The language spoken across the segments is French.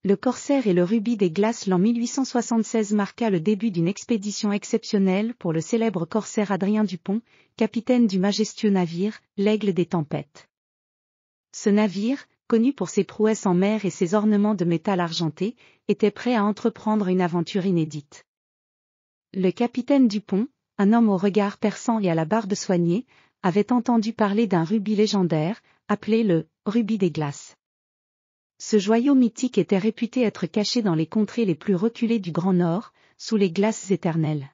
Le Corsaire et le Rubis des Glaces. L'an 1876 marqua le début d'une expédition exceptionnelle pour le célèbre corsaire Adrien Dupont, capitaine du majestueux navire, l'Aigle des Tempêtes. Ce navire, connu pour ses prouesses en mer et ses ornements de métal argenté, était prêt à entreprendre une aventure inédite. Le capitaine Dupont, un homme au regard perçant et à la barbe soignée, avait entendu parler d'un rubis légendaire, appelé le « Rubis des Glaces ». Ce joyau mythique était réputé être caché dans les contrées les plus reculées du Grand Nord, sous les glaces éternelles.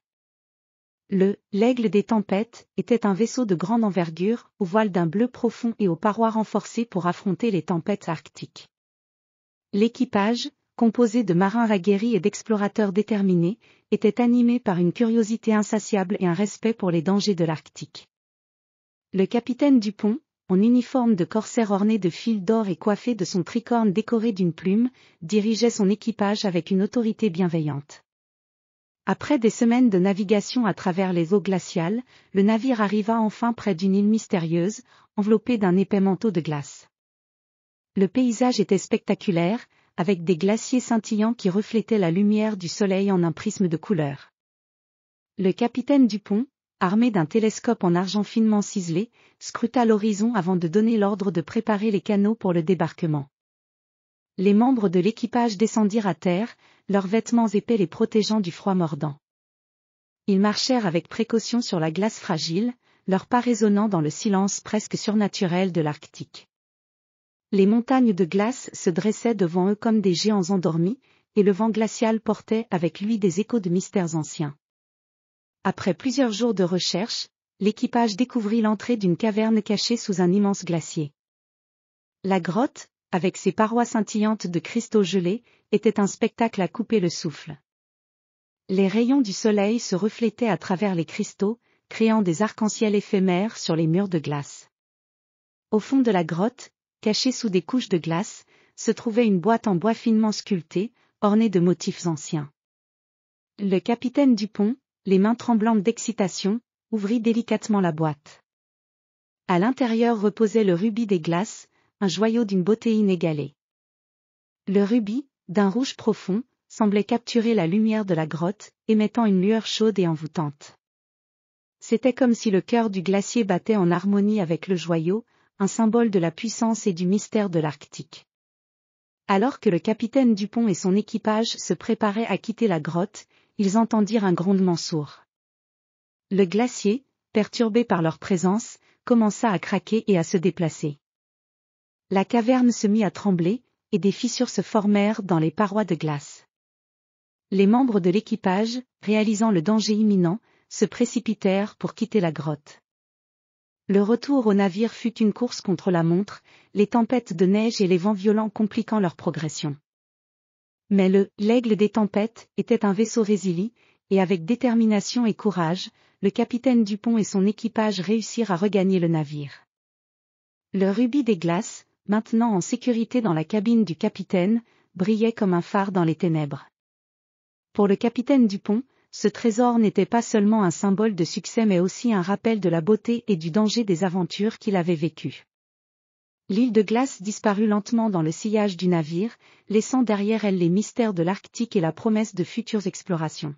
L'Aigle des Tempêtes était un vaisseau de grande envergure, aux voiles d'un bleu profond et aux parois renforcées pour affronter les tempêtes arctiques. L'équipage, composé de marins aguerris et d'explorateurs déterminés, était animé par une curiosité insatiable et un respect pour les dangers de l'Arctique. Le capitaine Dupont, en uniforme de corsaire orné de fils d'or et coiffé de son tricorne décoré d'une plume, dirigeait son équipage avec une autorité bienveillante. Après des semaines de navigation à travers les eaux glaciales, le navire arriva enfin près d'une île mystérieuse, enveloppée d'un épais manteau de glace. Le paysage était spectaculaire, avec des glaciers scintillants qui reflétaient la lumière du soleil en un prisme de couleurs. Le capitaine Dupont, armé d'un télescope en argent finement ciselé, scruta l'horizon avant de donner l'ordre de préparer les canots pour le débarquement. Les membres de l'équipage descendirent à terre, leurs vêtements épais les protégeant du froid mordant. Ils marchèrent avec précaution sur la glace fragile, leurs pas résonnant dans le silence presque surnaturel de l'Arctique. Les montagnes de glace se dressaient devant eux comme des géants endormis, et le vent glacial portait avec lui des échos de mystères anciens. Après plusieurs jours de recherche, l'équipage découvrit l'entrée d'une caverne cachée sous un immense glacier. La grotte, avec ses parois scintillantes de cristaux gelés, était un spectacle à couper le souffle. Les rayons du soleil se reflétaient à travers les cristaux, créant des arcs-en-ciel éphémères sur les murs de glace. Au fond de la grotte, cachée sous des couches de glace, se trouvait une boîte en bois finement sculptée, ornée de motifs anciens. Le capitaine Dupont, les mains tremblantes d'excitation, ouvrit délicatement la boîte. À l'intérieur reposait le rubis des glaces, un joyau d'une beauté inégalée. Le rubis, d'un rouge profond, semblait capturer la lumière de la grotte, émettant une lueur chaude et envoûtante. C'était comme si le cœur du glacier battait en harmonie avec le joyau, un symbole de la puissance et du mystère de l'Arctique. Alors que le capitaine Dupont et son équipage se préparaient à quitter la grotte, ils entendirent un grondement sourd. Le glacier, perturbé par leur présence, commença à craquer et à se déplacer. La caverne se mit à trembler, et des fissures se formèrent dans les parois de glace. Les membres de l'équipage, réalisant le danger imminent, se précipitèrent pour quitter la grotte. Le retour au navire fut une course contre la montre, les tempêtes de neige et les vents violents compliquant leur progression. Mais l'Aigle des Tempêtes était un vaisseau résilient, et avec détermination et courage, le capitaine Dupont et son équipage réussirent à regagner le navire. Le Rubis des Glaces, maintenant en sécurité dans la cabine du capitaine, brillait comme un phare dans les ténèbres. Pour le capitaine Dupont, ce trésor n'était pas seulement un symbole de succès mais aussi un rappel de la beauté et du danger des aventures qu'il avait vécues. L'île de glace disparut lentement dans le sillage du navire, laissant derrière elle les mystères de l'Arctique et la promesse de futures explorations.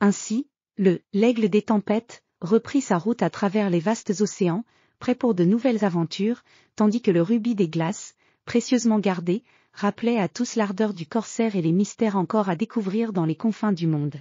Ainsi, l'Aigle des Tempêtes reprit sa route à travers les vastes océans, prêt pour de nouvelles aventures, tandis que le Rubis des Glaces, précieusement gardé, rappelait à tous l'ardeur du corsaire et les mystères encore à découvrir dans les confins du monde.